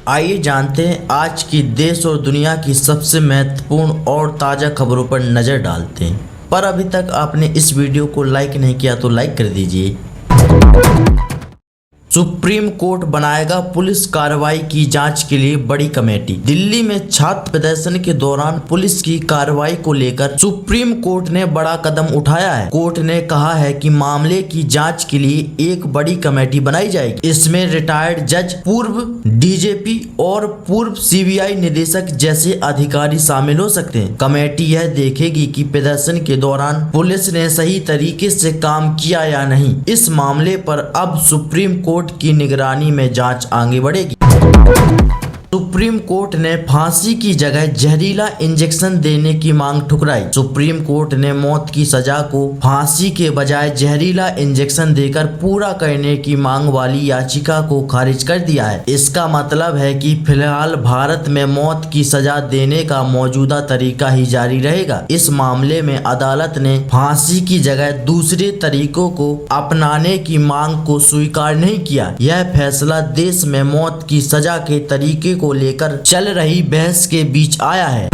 आइए जानते हैं आज की देश और दुनिया की सबसे महत्वपूर्ण और ताज़ा खबरों पर नज़र डालते हैं। पर अभी तक आपने इस वीडियो को लाइक नहीं किया तो लाइक कर दीजिए। सुप्रीम कोर्ट बनाएगा पुलिस कार्रवाई की जांच के लिए बड़ी कमेटी। दिल्ली में छात्र प्रदर्शन के दौरान पुलिस की कार्रवाई को लेकर सुप्रीम कोर्ट ने बड़ा कदम उठाया है। कोर्ट ने कहा है कि मामले की जांच के लिए एक बड़ी कमेटी बनाई जाएगी। इसमें रिटायर्ड जज, पूर्व डीजीपी और पूर्व सीबीआई निदेशक जैसे अधिकारी शामिल हो सकते हैं। कमेटी यह देखेगी कि प्रदर्शन के दौरान पुलिस ने सही तरीके से काम किया या नहीं। इस मामले पर अब सुप्रीम कोर्ट की निगरानी में जांच आगे बढ़ेगी। सुप्रीम कोर्ट ने फांसी की जगह जहरीला इंजेक्शन देने की मांग ठुकराई। सुप्रीम कोर्ट ने मौत की सजा को फांसी के बजाय जहरीला इंजेक्शन देकर पूरा करने की मांग वाली याचिका को खारिज कर दिया है। इसका मतलब है कि फिलहाल भारत में मौत की सजा देने का मौजूदा तरीका ही जारी रहेगा। इस मामले में अदालत ने फांसी की जगह दूसरे तरीकों को अपनाने की मांग को स्वीकार नहीं किया। यह फैसला देश में मौत की सजा के तरीके को लेकर चल रही बहस के बीच आया है।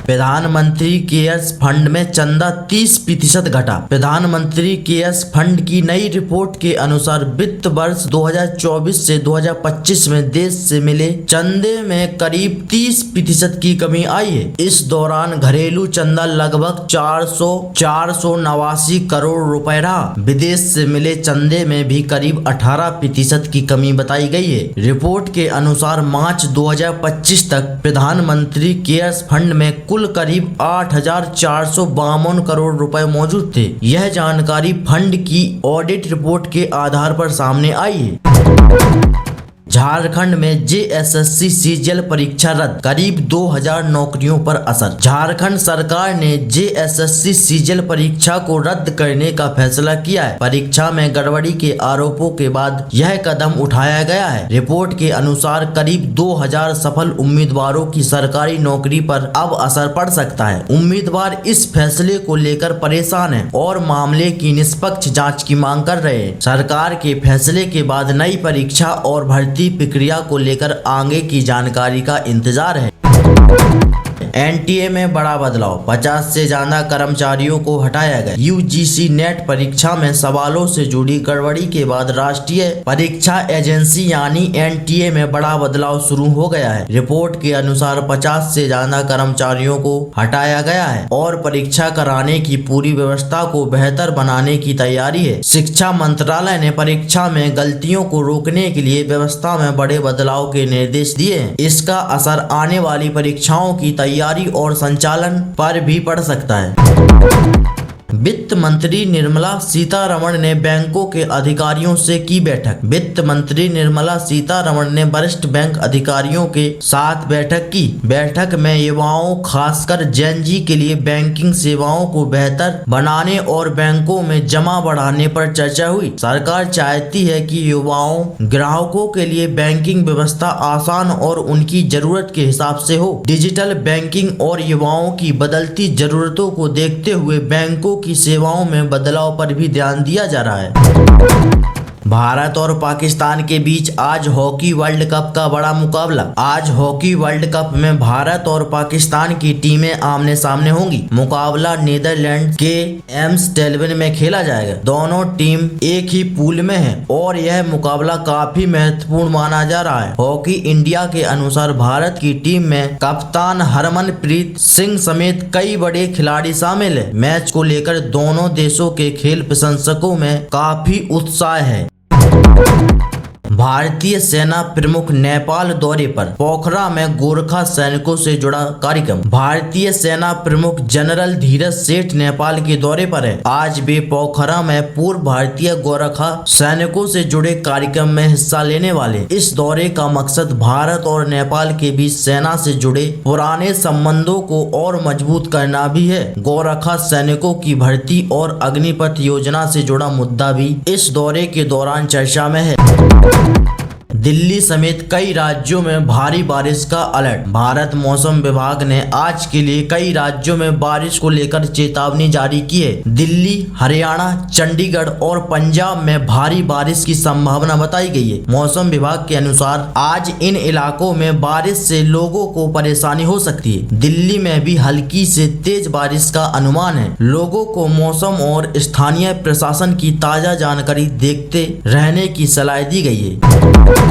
प्रधानमंत्री केयर्स फंड में चंदा 30% घटा। प्रधानमंत्री केयर्स फंड की नई रिपोर्ट के अनुसार वित्त वर्ष 2024 से 2025 में देश से मिले चंदे में करीब 30% की कमी आई है। इस दौरान घरेलू चंदा लगभग 489 करोड़ रुपए रहा। विदेश से मिले चंदे में भी करीब 18% की कमी बताई गई है। रिपोर्ट के अनुसार मार्च 2025 तक प्रधानमंत्री केयर्स फंड में कुल करीब 8,452 करोड़ रुपए मौजूद थे। यह जानकारी फंड की ऑडिट रिपोर्ट के आधार पर सामने आई है। झारखंड में जेएसएससी सीजीएल परीक्षा रद्द, करीब 2000 नौकरियों पर असर। झारखंड सरकार ने जेएसएससी सीजीएल परीक्षा को रद्द करने का फैसला किया है। परीक्षा में गड़बड़ी के आरोपों के बाद यह कदम उठाया गया है। रिपोर्ट के अनुसार करीब 2000 सफल उम्मीदवारों की सरकारी नौकरी पर अब असर पड़ सकता है। उम्मीदवार इस फैसले को लेकर परेशान हैं और मामले की निष्पक्ष जांच की मांग कर रहे हैं। सरकार के फैसले के बाद नई परीक्षा और भर्ती प्रक्रिया को लेकर आगे की जानकारी का इंतजार है। एनटीए में बड़ा बदलाव, 50 से ज्यादा कर्मचारियों को हटाया गया। यूजीसी नेट परीक्षा में सवालों से जुड़ी गड़बड़ी के बाद राष्ट्रीय परीक्षा एजेंसी यानी एनटीए में बड़ा बदलाव शुरू हो गया है। रिपोर्ट के अनुसार 50 से ज्यादा कर्मचारियों को हटाया गया है और परीक्षा कराने की पूरी व्यवस्था को बेहतर बनाने की तैयारी है। शिक्षा मंत्रालय ने परीक्षा में गलतियों को रोकने के लिए व्यवस्था में बड़े बदलाव के निर्देश दिए हैं। इसका असर आने वाली परीक्षाओं की तैयारी और संचालन पर भी पड़ सकता है। वित्त मंत्री निर्मला सीतारमण ने बैंकों के अधिकारियों से की बैठक। वित्त मंत्री निर्मला सीतारमण ने वरिष्ठ बैंक अधिकारियों के साथ बैठक की। बैठक में युवाओं, खासकर जेन जी के लिए बैंकिंग सेवाओं को बेहतर बनाने और बैंकों में जमा बढ़ाने पर चर्चा हुई। सरकार चाहती है कि युवाओं, ग्राहकों के लिए बैंकिंग व्यवस्था आसान और उनकी जरूरत के हिसाब से हो। डिजिटल बैंकिंग और युवाओं की बदलती जरूरतों को देखते हुए बैंकों की सेवाओं में बदलाव पर भी ध्यान दिया जा रहा है। भारत और पाकिस्तान के बीच आज हॉकी वर्ल्ड कप का बड़ा मुकाबला। आज हॉकी वर्ल्ड कप में भारत और पाकिस्तान की टीमें आमने सामने होंगी। मुकाबला नीदरलैंड के एम्स्टेल्वेन में खेला जाएगा। दोनों टीम एक ही पूल में है और यह मुकाबला काफी महत्वपूर्ण माना जा रहा है। हॉकी इंडिया के अनुसार भारत की टीम में कप्तान हरमनप्रीत सिंह समेत कई बड़े खिलाड़ी शामिल है। मैच को लेकर दोनों देशों के खेल प्रशंसकों में काफी उत्साह है। भारतीय सेना प्रमुख नेपाल दौरे पर, पोखरा में गोरखा सैनिकों से जुड़ा कार्यक्रम। भारतीय सेना प्रमुख जनरल धीरज सेठ नेपाल के दौरे पर है। आज वे पोखरा में पूर्व भारतीय गोरखा सैनिकों से जुड़े कार्यक्रम में हिस्सा लेने वाले। इस दौरे का मकसद भारत और नेपाल के बीच सेना से जुड़े पुराने संबंधों को और मजबूत करना भी है। गोरखा सैनिकों की भर्ती और अग्निपथ योजना से जुड़ा मुद्दा भी इस दौरे के दौरान चर्चा में है। दिल्ली समेत कई राज्यों में भारी बारिश का अलर्ट। भारत मौसम विभाग ने आज के लिए कई राज्यों में बारिश को लेकर चेतावनी जारी की है। दिल्ली, हरियाणा, चंडीगढ़ और पंजाब में भारी बारिश की संभावना बताई गई है। मौसम विभाग के अनुसार आज इन इलाकों में बारिश से लोगों को परेशानी हो सकती है। दिल्ली में भी हल्की से तेज बारिश का अनुमान है। लोगों को मौसम और स्थानीय प्रशासन की ताजा जानकारी देखते रहने की सलाह दी गई है।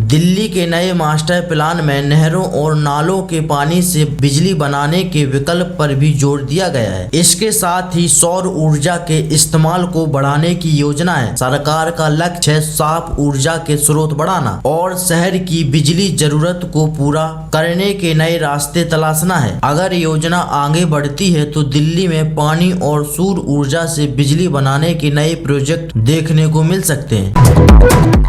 दिल्ली के नए मास्टर प्लान में नहरों और नालों के पानी से बिजली बनाने के विकल्प पर भी जोर दिया गया है। इसके साथ ही सौर ऊर्जा के इस्तेमाल को बढ़ाने की योजना है। सरकार का लक्ष्य है साफ ऊर्जा के स्रोत बढ़ाना और शहर की बिजली जरूरत को पूरा करने के नए रास्ते तलाशना है। अगर योजना आगे बढ़ती है तो दिल्ली में पानी और सौर ऊर्जा से बिजली बनाने के नए प्रोजेक्ट देखने को मिल सकते हैं।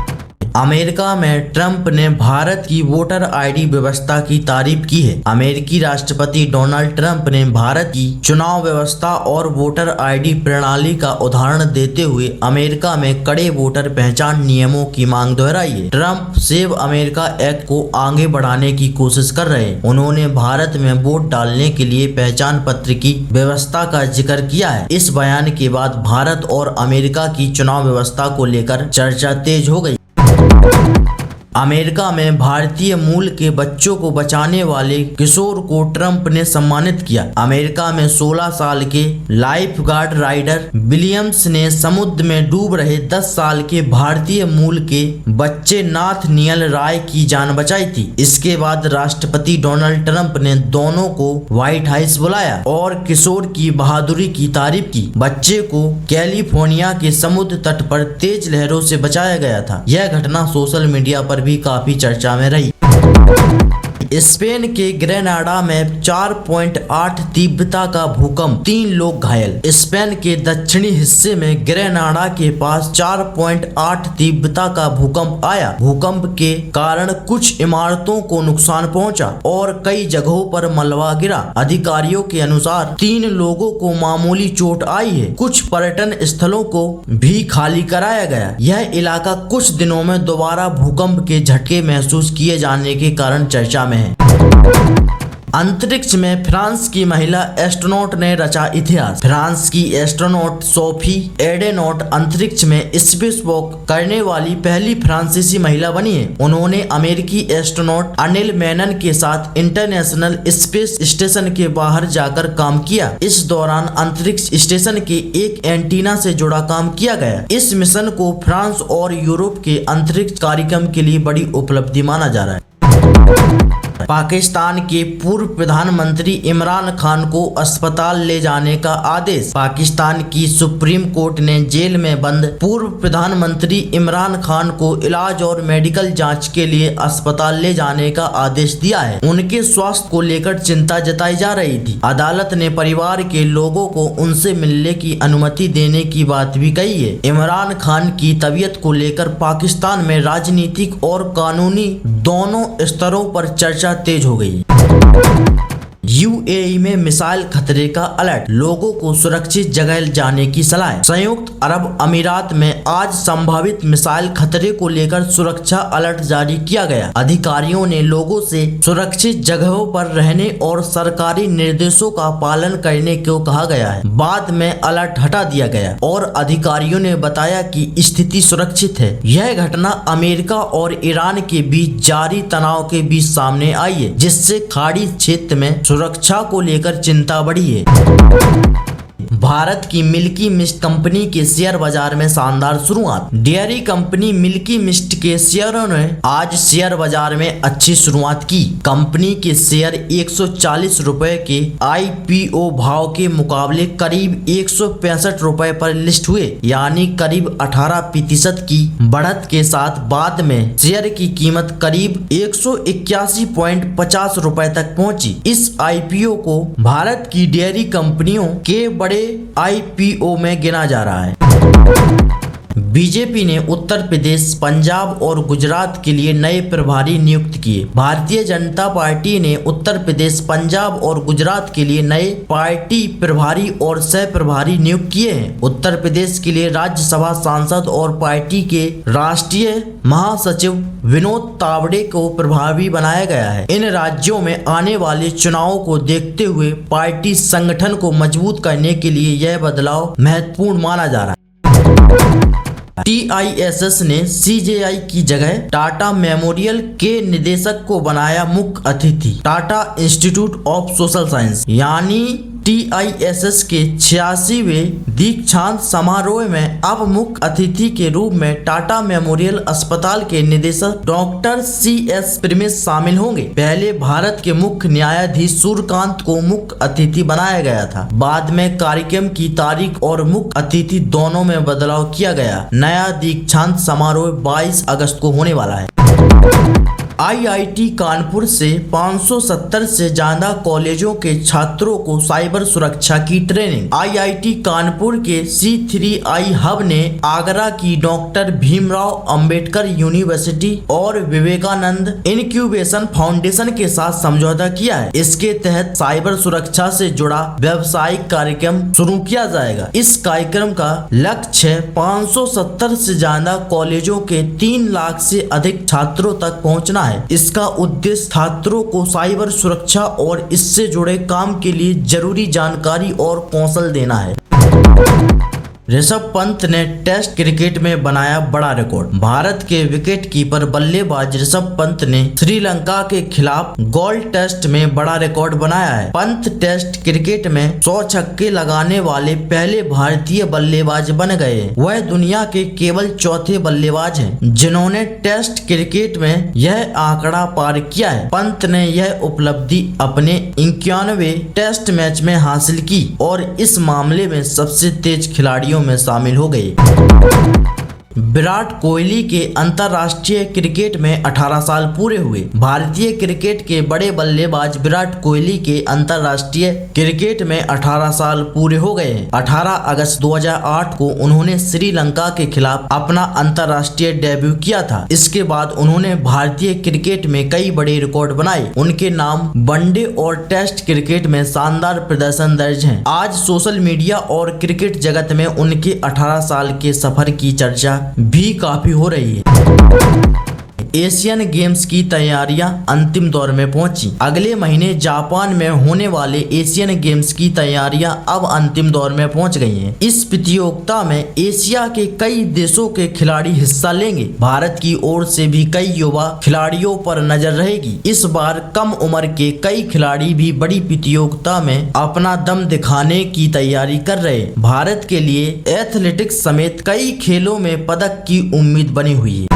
अमेरिका में ट्रंप ने भारत की वोटर आईडी व्यवस्था की तारीफ की है। अमेरिकी राष्ट्रपति डोनाल्ड ट्रंप ने भारत की चुनाव व्यवस्था और वोटर आईडी प्रणाली का उदाहरण देते हुए अमेरिका में कड़े वोटर पहचान नियमों की मांग दोहराई है। ट्रंप सेव अमेरिका एक्ट को आगे बढ़ाने की कोशिश कर रहे हैं। उन्होंने भारत में वोट डालने के लिए पहचान पत्र की व्यवस्था का जिक्र किया है। इस बयान के बाद भारत और अमेरिका की चुनाव व्यवस्था को लेकर चर्चा तेज हो गई। अमेरिका में भारतीय मूल के बच्चों को बचाने वाले किशोर को ट्रंप ने सम्मानित किया। अमेरिका में 16 साल के लाइफ गार्ड राइडर विलियम्स ने समुद्र में डूब रहे 10 साल के भारतीय मूल के बच्चे नाथ नियल राय की जान बचाई थी। इसके बाद राष्ट्रपति डोनाल्ड ट्रंप ने दोनों को व्हाइट हाउस बुलाया और किशोर की बहादुरी की तारीफ की। बच्चे को कैलिफोर्निया के समुद्र तट पर तेज लहरों से बचाया गया था। यह घटना सोशल मीडिया पर भी काफी चर्चा में रही। स्पेन के ग्रेनाडा में 4.8 तीव्रता का भूकंप, 3 लोग घायल। स्पेन के दक्षिणी हिस्से में ग्रेनाडा के पास 4.8 तीव्रता का भूकंप आया। भूकंप के कारण कुछ इमारतों को नुकसान पहुंचा और कई जगहों पर मलबा गिरा। अधिकारियों के अनुसार 3 लोगों को मामूली चोट आई है। कुछ पर्यटन स्थलों को भी खाली कराया गया। यह इलाका कुछ दिनों में दोबारा भूकंप के झटके महसूस किए जाने के कारण चर्चा में है। अंतरिक्ष में फ्रांस की महिला एस्ट्रोनॉट ने रचा इतिहास। फ्रांस की एस्ट्रोनॉट सोफी एडेनॉट अंतरिक्ष में स्पेसवॉक करने वाली पहली फ्रांसीसी महिला बनी है। उन्होंने अमेरिकी एस्ट्रोनॉट अनिल मेनन के साथ इंटरनेशनल स्पेस स्टेशन के बाहर जाकर काम किया। इस दौरान अंतरिक्ष स्टेशन के एक एंटीना से जुड़ा काम किया गया। इस मिशन को फ्रांस और यूरोप के अंतरिक्ष कार्यक्रम के लिए बड़ी उपलब्धि माना जा रहा है। पाकिस्तान के पूर्व प्रधानमंत्री इमरान खान को अस्पताल ले जाने का आदेश। पाकिस्तान की सुप्रीम कोर्ट ने जेल में बंद पूर्व प्रधानमंत्री इमरान खान को इलाज और मेडिकल जांच के लिए अस्पताल ले जाने का आदेश दिया है। उनके स्वास्थ्य को लेकर चिंता जताई जा रही थी। अदालत ने परिवार के लोगों को उनसे मिलने की अनुमति देने की बात भी कही है। इमरान खान की तबीयत को लेकर पाकिस्तान में राजनीतिक और कानूनी दोनों स्तरों पर चर्चा तेज हो गई। यूएई में मिसाइल खतरे का अलर्ट, लोगों को सुरक्षित जगह जाने की सलाह। संयुक्त अरब अमीरात में आज संभावित मिसाइल खतरे को लेकर सुरक्षा अलर्ट जारी किया गया। अधिकारियों ने लोगों से सुरक्षित जगहों पर रहने और सरकारी निर्देशों का पालन करने को कहा गया है। बाद में अलर्ट हटा दिया गया और अधिकारियों ने बताया कि स्थिति सुरक्षित है। यह घटना अमेरिका और ईरान के बीच जारी तनाव के बीच सामने आई है, जिससे खाड़ी क्षेत्र में सुरक्षा को लेकर चिंता बढ़ी है। भारत की मिल्की मिस्ट कंपनी के शेयर बाजार में शानदार शुरुआत। डेयरी कंपनी मिल्की मिस्ट के शेयरों ने आज शेयर बाजार में अच्छी शुरुआत की। कंपनी के शेयर 140 रुपए के IPO भाव के मुकाबले करीब 165 रुपए पर लिस्ट हुए, यानी करीब 18% की बढ़त के साथ बाद में शेयर की कीमत करीब 181.50 रुपए तक पहुंची। इस IPO को भारत की डेयरी कंपनियों के बड़े IPO में गिना जा रहा है। बीजेपी ने उत्तर प्रदेश, पंजाब और गुजरात के लिए नए प्रभारी नियुक्त किए। भारतीय जनता पार्टी ने उत्तर प्रदेश, पंजाब और गुजरात के लिए नए पार्टी प्रभारी और सह प्रभारी नियुक्त किए हैं। उत्तर प्रदेश के लिए राज्यसभा सांसद और पार्टी के राष्ट्रीय महासचिव विनोद तावड़े को प्रभारी बनाया गया है। इन राज्यों में आने वाले चुनावों को देखते हुए पार्टी संगठन को मजबूत करने के लिए यह बदलाव महत्वपूर्ण माना जा रहा है। TISS ने CJI की जगह टाटा मेमोरियल के निदेशक को बनाया मुख्य अतिथि। Tata institute of social science यानी TISS के 86वें दीक्षांत समारोह में अब मुख्य अतिथि के रूप में टाटा मेमोरियल अस्पताल के निदेशक डॉक्टर CS प्रेमिस शामिल होंगे। पहले भारत के मुख्य न्यायाधीश सूर्यकांत को मुख्य अतिथि बनाया गया था। बाद में कार्यक्रम की तारीख और मुख्य अतिथि दोनों में बदलाव किया गया। नया दीक्षांत समारोह 22 अगस्त को होने वाला है। IIT कानपुर से 570 से ज्यादा कॉलेजों के छात्रों को साइबर सुरक्षा की ट्रेनिंग। IIT कानपुर के C3I हब ने आगरा की डॉक्टर भीमराव अंबेडकर यूनिवर्सिटी और विवेकानंद इनक्यूबेशन फाउंडेशन के साथ समझौता किया है। इसके तहत साइबर सुरक्षा से जुड़ा व्यावसायिक कार्यक्रम शुरू किया जाएगा। इस कार्यक्रम का लक्ष्य 570 से ज्यादा कॉलेजों के 3 लाख से अधिक छात्रों तक पहुंचना है। इसका उद्देश्य छात्रों को साइबर सुरक्षा और इससे जुड़े काम के लिए जरूरी जानकारी और कौशल देना है। ऋषभ पंत ने टेस्ट क्रिकेट में बनाया बड़ा रिकॉर्ड। भारत के विकेट कीपर बल्लेबाज ऋषभ पंत ने श्रीलंका के खिलाफ गोल्ड टेस्ट में बड़ा रिकॉर्ड बनाया है। पंत टेस्ट क्रिकेट में 100 छक्के लगाने वाले पहले भारतीय बल्लेबाज बन गए हैं। वह दुनिया के केवल चौथे बल्लेबाज हैं जिन्होंने टेस्ट क्रिकेट में यह आंकड़ा पार किया है। पंत ने यह उपलब्धि अपने 91वें टेस्ट मैच में हासिल की और इस मामले में सबसे तेज खिलाड़ियों में शामिल हो गए। विराट कोहली के अंतर्राष्ट्रीय क्रिकेट में 18 साल पूरे हुए। भारतीय क्रिकेट के बड़े बल्लेबाज विराट कोहली के अंतर्राष्ट्रीय क्रिकेट में 18 साल पूरे हो गए हैं। 18 अगस्त 2008 को उन्होंने श्रीलंका के खिलाफ अपना अंतर्राष्ट्रीय डेब्यू किया था। इसके बाद उन्होंने भारतीय क्रिकेट में कई बड़े रिकॉर्ड बनाए। उनके नाम वनडे और टेस्ट क्रिकेट में शानदार प्रदर्शन दर्ज है। आज सोशल मीडिया और क्रिकेट जगत में उनके 18 साल के सफर की चर्चा भी काफी हो रही है। एशियन गेम्स की तैयारियां अंतिम दौर में पहुंची। अगले महीने जापान में होने वाले एशियन गेम्स की तैयारियां अब अंतिम दौर में पहुंच गई हैं। इस प्रतियोगिता में एशिया के कई देशों के खिलाड़ी हिस्सा लेंगे। भारत की ओर से भी कई युवा खिलाड़ियों पर नजर रहेगी। इस बार कम उम्र के कई खिलाड़ी भी बड़ी प्रतियोगिता में अपना दम दिखाने की तैयारी कर रहे हैं। भारत के लिए एथलेटिक्स समेत कई खेलों में पदक की उम्मीद बनी हुई है।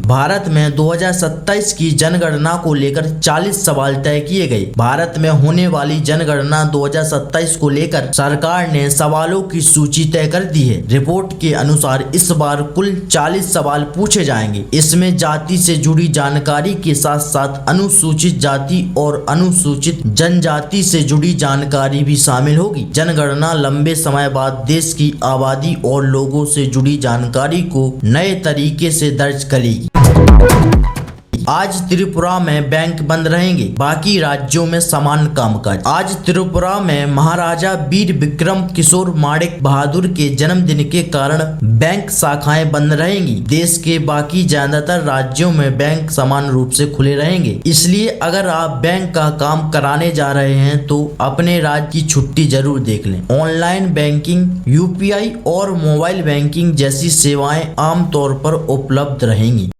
भारत में 2027 की जनगणना को लेकर 40 सवाल तय किए गए। भारत में होने वाली जनगणना 2027 को लेकर सरकार ने सवालों की सूची तय कर दी है। रिपोर्ट के अनुसार इस बार कुल 40 सवाल पूछे जाएंगे। इसमें जाति से जुड़ी जानकारी के साथ साथ अनुसूचित जाति और अनुसूचित जनजाति से जुड़ी जानकारी भी शामिल होगी। जनगणना लंबे समय बाद देश की आबादी और लोगों से जुड़ी जानकारी को नए तरीके से दर्ज करेगी। आज त्रिपुरा में बैंक बंद रहेंगे, बाकी राज्यों में समान कामकाज। आज त्रिपुरा में महाराजा वीर विक्रम किशोर माणिक बहादुर के जन्मदिन के कारण बैंक शाखाएं बंद रहेंगी। देश के बाकी ज्यादातर राज्यों में बैंक समान रूप से खुले रहेंगे। इसलिए अगर आप बैंक का काम कराने जा रहे हैं तो अपने राज्य की छुट्टी जरूर देख लें। ऑनलाइन बैंकिंग, UPI और मोबाइल बैंकिंग जैसी सेवाएं आमतौर पर उपलब्ध रहेंगी।